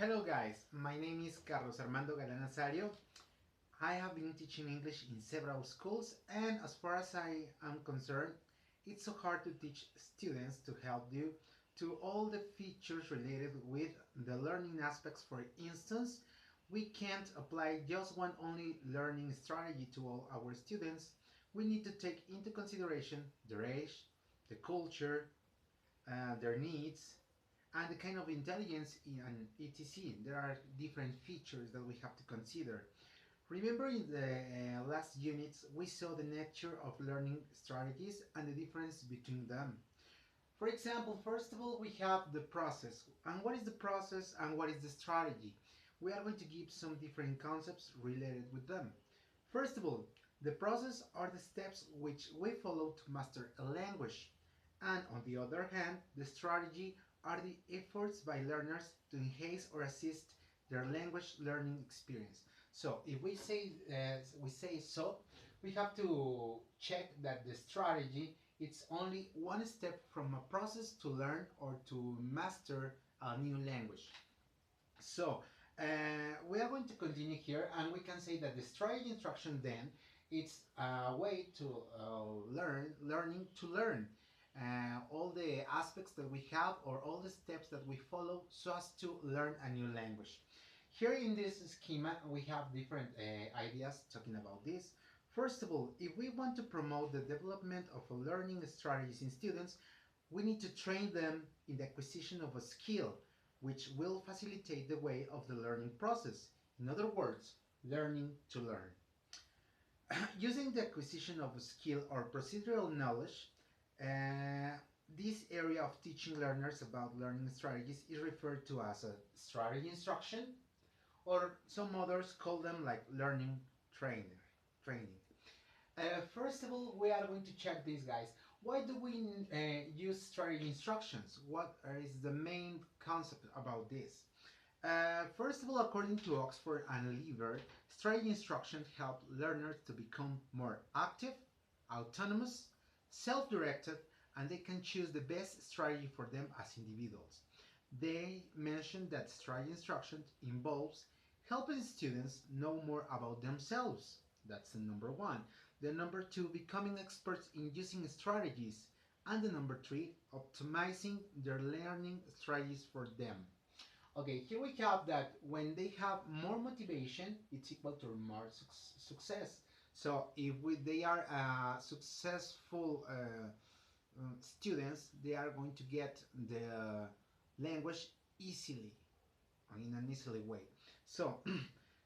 Hello guys, my name is Carlos Armando Galán Azario. I have been teaching English in several schools, and as far as I am concerned, it's so hard to teach students to help you to all the features related with the learning aspects. For instance, we can't apply just one only learning strategy to all our students. We need to take into consideration their age, the culture, their needs, and the kind of intelligence and etc. There are different features that we have to consider. Remember in the last units we saw the nature of learning strategies and the difference between them. For example, first of all we have the process. And what is the process and what is the strategy? We are going to give some different concepts related with them. First of all, the process are the steps which we follow to master a language. And on the other hand, the strategy are the efforts by learners to enhance or assist their language learning experience. So if we say so, we have to check that the strategy it's only one step from a process to learn or to master a new language. So we are going to continue here, and we can say that the strategy instruction then it's a way to learning to learn all the aspects that we have or all the steps that we follow so as to learn a new language. Here in this schema we have different ideas talking about this. First of all, if we want to promote the development of learning strategies in students, we need to train them in the acquisition of a skill which will facilitate the way of the learning process. In other words, learning to learn. Using the acquisition of a skill or procedural knowledge, this area of teaching learners about learning strategies is referred to as a strategy instruction, or some others call them like learning training. First of all, we are going to check these guys. Why do we use strategy instructions? What is the main concept about this? First of all, according to Oxford and Lever, strategy instructions help learners to become more active, autonomous, self-directed, and they can choose the best strategy for them as individuals. They mention that strategy instruction involves helping students know more about themselves. That's the number one. The number two, becoming experts in using strategies. And the number three, optimizing their learning strategies for them. Okay, here we have that when they have more motivation, it's equal to more success. So if they are successful students, they are going to get the language easily, in an easily way. So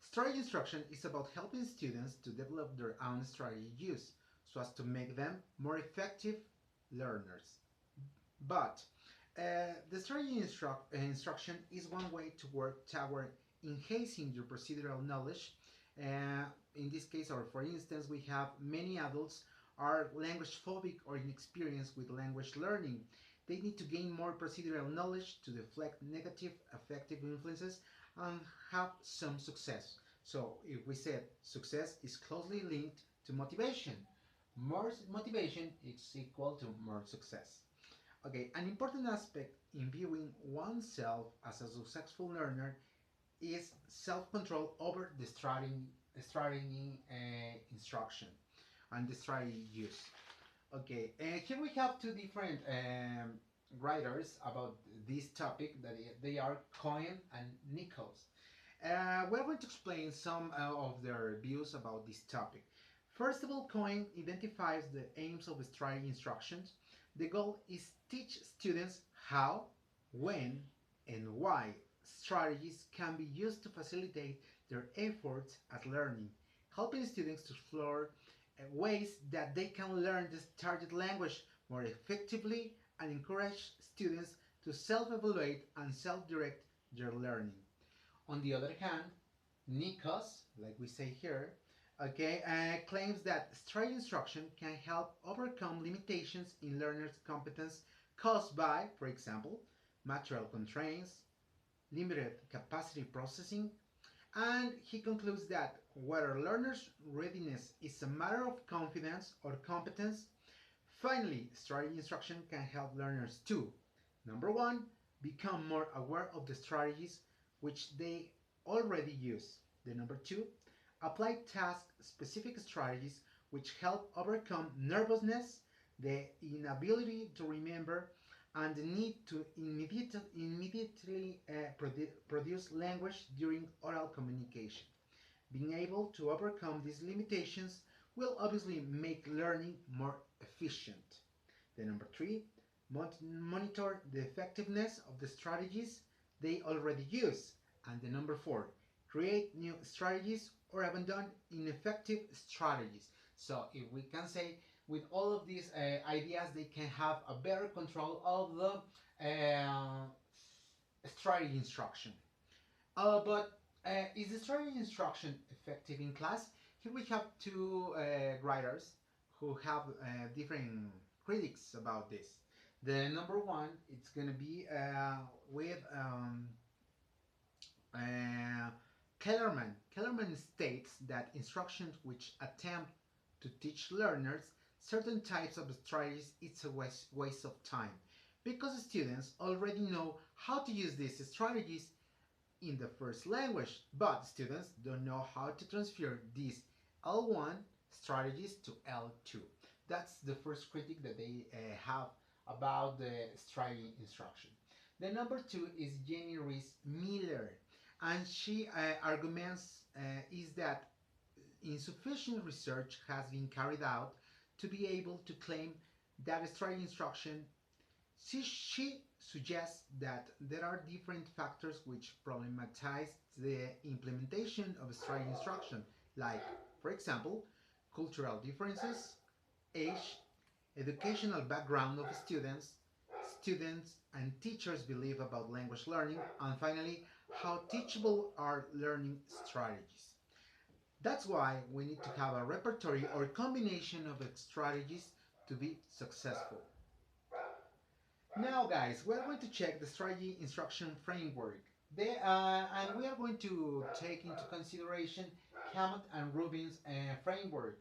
strategy instruction is about helping students to develop their own strategy use so as to make them more effective learners. But the strategy instruction is one way to work toward enhancing your procedural knowledge. In this case, or for instance, we have many adults are language phobic or inexperienced with language learning. They need to gain more procedural knowledge to deflect negative affective influences and have some success. So if we said success is closely linked to motivation, more motivation is equal to more success. Okay, an important aspect in viewing oneself as a successful learner is self-control over the strategy instruction and the strategy use. Okay, here we have two different writers about this topic that they are Cohen and Nichols. We're going to explain some of their views about this topic. First of all, Cohen identifies the aims of strategy instructions. The goal is teach students how, when, and why strategies can be used to facilitate their efforts at learning, helping students to explore ways that they can learn this target language more effectively and encourage students to self-evaluate and self-direct their learning. On the other hand, Nikos, like we say here, okay, claims that strategy instruction can help overcome limitations in learners' competence caused by, for example, material constraints, limited capacity processing, and he concludes that whether learners' readiness is a matter of confidence or competence, finally, strategy instruction can help learners to, number one, become more aware of the strategies which they already use. The number two, apply task specific strategies which help overcome nervousness, the inability to remember, and the need to immediately produce language during oral communication. Being able to overcome these limitations will obviously make learning more efficient. The number three, monitor the effectiveness of the strategies they already use. And the number four, create new strategies or abandon ineffective strategies. So if we can say with all of these ideas, they can have a better control of the strategy instruction. But is the strategy instruction effective in class? Here we have two writers who have different critics about this. The number one, it's gonna be with uh, Kellerman. Kellerman states that instructions which attempt to teach learners certain types of strategies it's a waste of time because students already know how to use these strategies in the first language, but students don't know how to transfer these L1 strategies to L2. That's the first critique that they have about the strategy instruction. The number two is Jenny Reese Miller, and she arguments is that insufficient research has been carried out to be able to claim that strategy instruction. She suggests that there are different factors which problematize the implementation of strategy instruction, like, for example, cultural differences, age, educational background of students and teachers believe about language learning, and finally, how teachable are learning strategies. That's why we need to have a repertory or combination of strategies to be successful. Now, guys, we're going to check the strategy instruction framework. And we are going to take into consideration Hammond and Rubin's framework.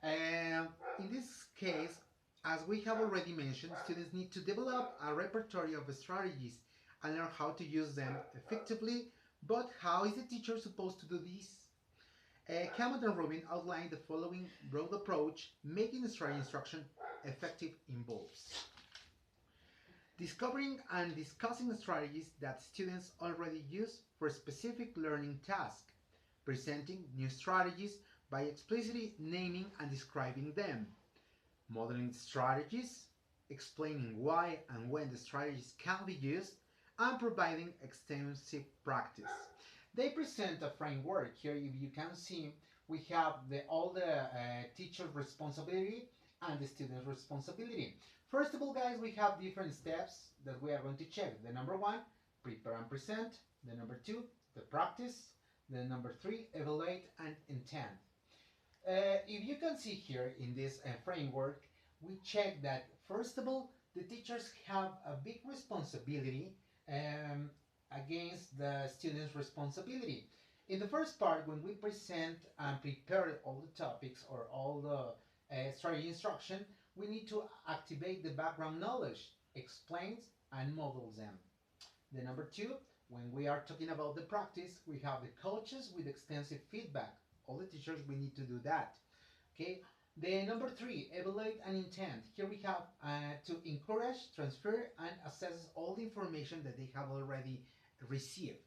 In this case, as we have already mentioned, students need to develop a repertory of strategies and learn how to use them effectively. But how is the teacher supposed to do this? Hammond and Rubin outline the following broad approach, making strategy instruction effective involves discovering and discussing strategies that students already use for specific learning tasks, presenting new strategies by explicitly naming and describing them, modeling strategies, explaining why and when the strategies can be used, and providing extensive practice. They present a framework. Here, if you can see, we have all the teacher's responsibility and the student's responsibility. First of all, guys, we have different steps that we are going to check. The number one, prepare and present. The number two, the practice. The number three, evaluate and intend. If you can see here in this framework, we check that first of all, the teachers have a big responsibility um, against the students' responsibility. In the first part, when we present and prepare all the topics or all the strategy instruction, we need to activate the background knowledge, explains and models them. The number two, when we are talking about the practice, we have the coaches with extensive feedback. All the teachers, we need to do that. Okay. The number three, evaluate and intend. Here we have to encourage, transfer, and assess all the information that they have already received.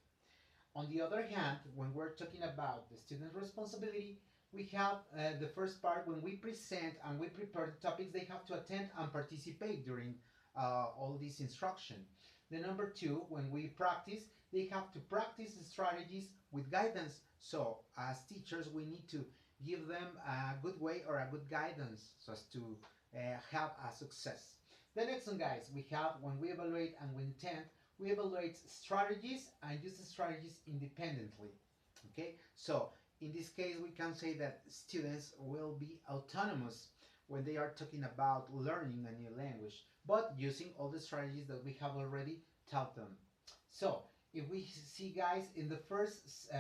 On the other hand, when we're talking about the student responsibility, we have the first part when we present and we prepare the topics, they have to attend and participate during all this instruction. The number two, when we practice, they have to practice the strategies with guidance. So as teachers, we need to give them a good way or a good guidance so as to have a success. The next one, guys, we have when we evaluate and we intend, we evaluate strategies and use the strategies independently. Okay, so in this case, we can say that students will be autonomous when they are talking about learning a new language, but using all the strategies that we have already taught them. So, if we see, guys, in the first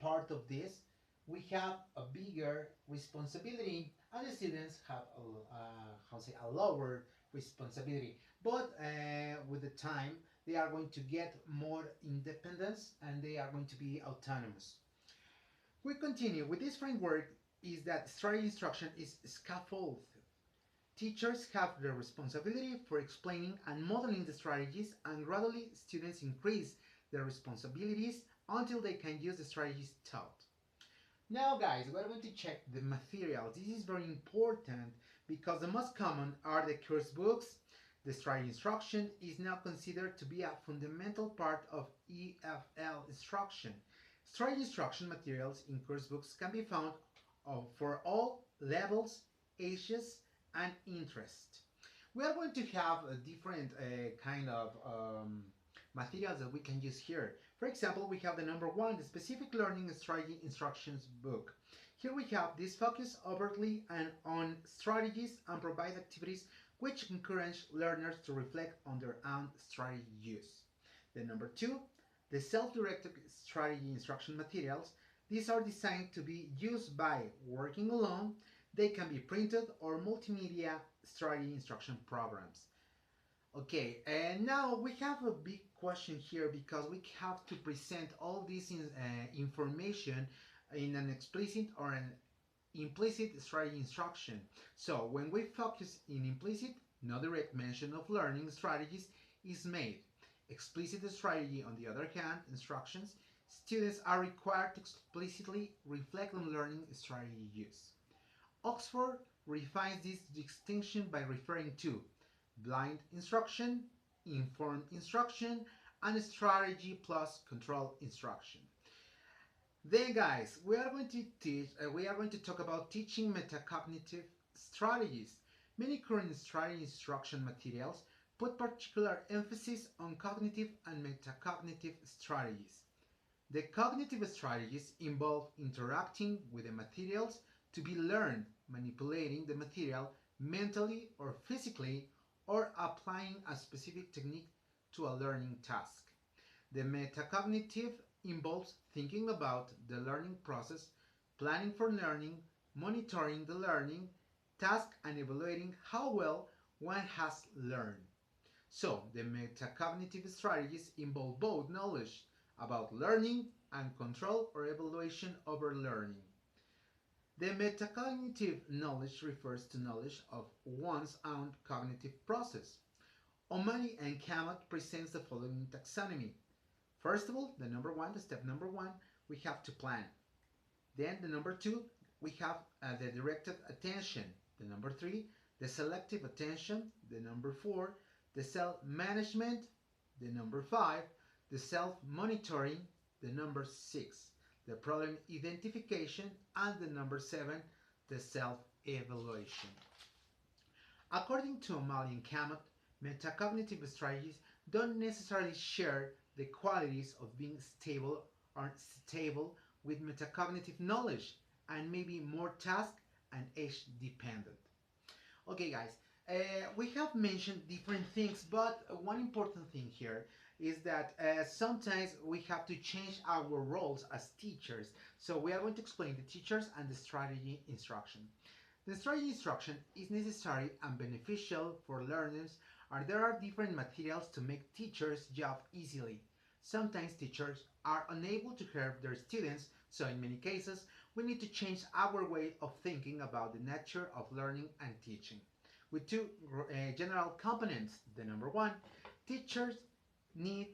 part of this, we have a bigger responsibility, and the students have a lower responsibility but with the time they are going to get more independence and they are going to be autonomous. We continue with this framework is that strategy instruction is scaffolded. Teachers have the responsibility for explaining and modeling the strategies, and gradually students increase their responsibilities until they can use the strategies taught. Now guys, we're going to check the materials. This is very important because the most common are the course books. The strategy instruction is now considered to be a fundamental part of EFL instruction. Strategy instruction materials in course books can be found for all levels, ages, and interest. We are going to have a different kind of materials that we can use here. For example, we have the number one, the specific learning strategy instructions book. Here we have this focus overtly and on strategies and provide activities which encourage learners to reflect on their own strategy use. The number two, the self-directed strategy instruction materials. These are designed to be used by working alone. They can be printed or multimedia strategy instruction programs. Okay, and now we have a big question here because we have to present all this information in an explicit or an implicit strategy instruction. So when we focus in implicit, no direct mention of learning strategies is made. Explicit strategy, on the other hand, instructions, students are required to explicitly reflect on learning strategy use. Oxford refines this distinction by referring to blind instruction, informed instruction, and strategy plus control instruction. Then guys, we are going to talk about teaching metacognitive strategies. Many current strategy instruction materials put particular emphasis on cognitive and metacognitive strategies. The cognitive strategies involve interacting with the materials to be learned, manipulating the material mentally or physically, or applying a specific technique to a learning task. The metacognitive involves thinking about the learning process, planning for learning, monitoring the learning task, and evaluating how well one has learned. So, the metacognitive strategies involve both knowledge about learning and control or evaluation over learning. The metacognitive knowledge refers to knowledge of one's own cognitive process. O'Malley and Kamat presents the following taxonomy. First of all, the step number one, we have to plan. Then the number two, we have the directed attention. The number three, the selective attention. The number four, the self-management. The number five, the self-monitoring. The number six, the problem identification. And the number seven, the self-evaluation. According to O'Malley and Kamat, metacognitive strategies don't necessarily share the qualities of being stable with metacognitive knowledge and may be more task and age dependent. Okay guys, we have mentioned different things, but one important thing here is that sometimes we have to change our roles as teachers. So we are going to explain the teachers and the strategy instruction. The strategy instruction is necessary and beneficial for learners, and there are different materials to make teachers' job easily. Sometimes teachers are unable to help their students, so in many cases we need to change our way of thinking about the nature of learning and teaching. With two general components. The number one, teachers need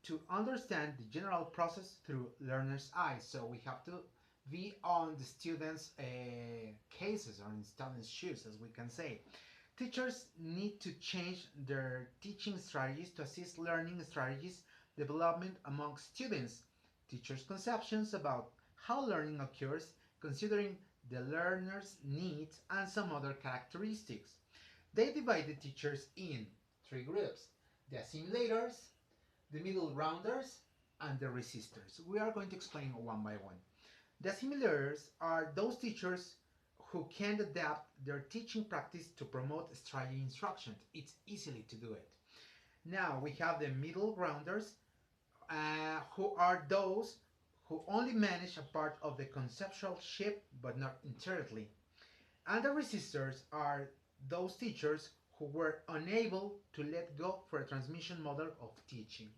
to understand the general process through learners' eyes. So we have to be on the students' cases or in students' shoes, as we can say. Teachers need to change their teaching strategies to assist learning strategies development among students. Teachers' conceptions about how learning occurs, considering the learner's needs and some other characteristics. They divide the teachers in three groups: the assimilators, the middle grounders, and the resistors. We are going to explain one by one. The assimilators are those teachers who can adapt their teaching practice to promote strategy instruction. It's easily to do it. Now we have the middle grounders, who are those who only manage a part of the conceptual ship but not entirely. And the resistors are those teachers who were unable to let go for a transmission model of teaching.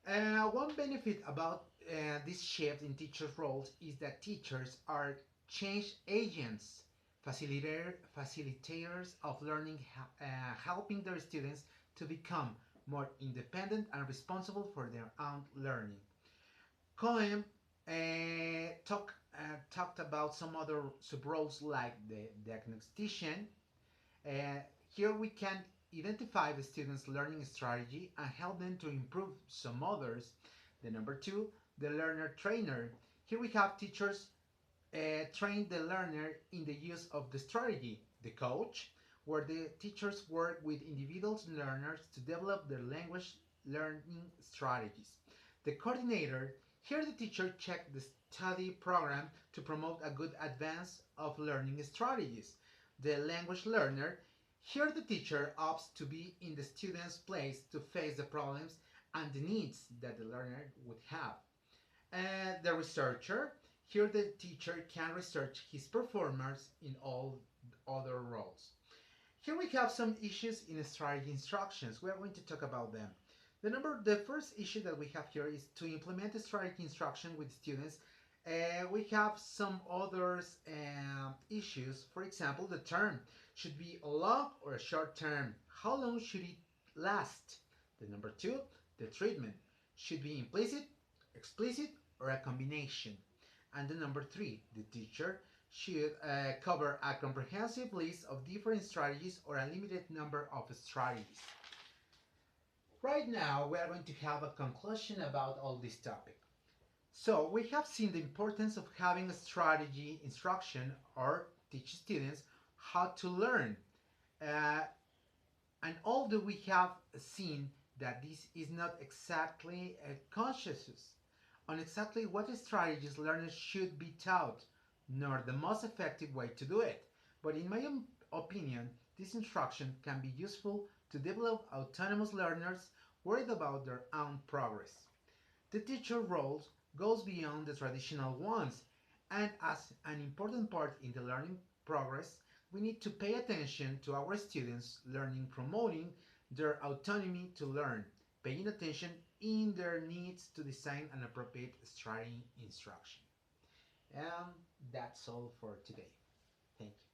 One benefit about this shift in teachers' roles is that teachers are change agents, facilitators of learning, helping their students to become more independent and responsible for their own learning. Cohen talked about some other sub roles like the diagnostician. Uh, Here we can identify the student's learning strategy and help them to improve some others. The number two, the learner trainer. Here we have teachers train the learner in the use of the strategy. The coach, where the teachers work with individual learners to develop their language learning strategies. The coordinator, here the teacher checks the study program to promote a good advance of learning strategies. The language learner, here the teacher opts to be in the student's place to face the problems and the needs that the learner would have. The researcher, here the teacher can research his performance in all other roles. Here we have some issues in strategy instructions. We are going to talk about them. The first issue that we have here is to implement a strategy instruction with students. We have some others issues. For example, the term should be a long or a short term. How long should it last? The number two, the treatment should be implicit, explicit, or a combination. And the number three, the teacher should cover a comprehensive list of different strategies or a limited number of strategies. Right now, we are going to have a conclusion about all this topic. So, we have seen the importance of having a strategy instruction or teach students how to learn. Uh, and although we have seen that this is not exactly conscious on exactly what strategies learners should be taught, nor the most effective way to do it. But in my opinion, this instruction can be useful to develop autonomous learners worried about their own progress. The teacher role goes beyond the traditional ones, and as an important part in the learning progress, we need to pay attention to our students' learning, promoting their autonomy to learn, paying attention in their needs to design an appropriate strategy instruction. And that's all for today. Thank you.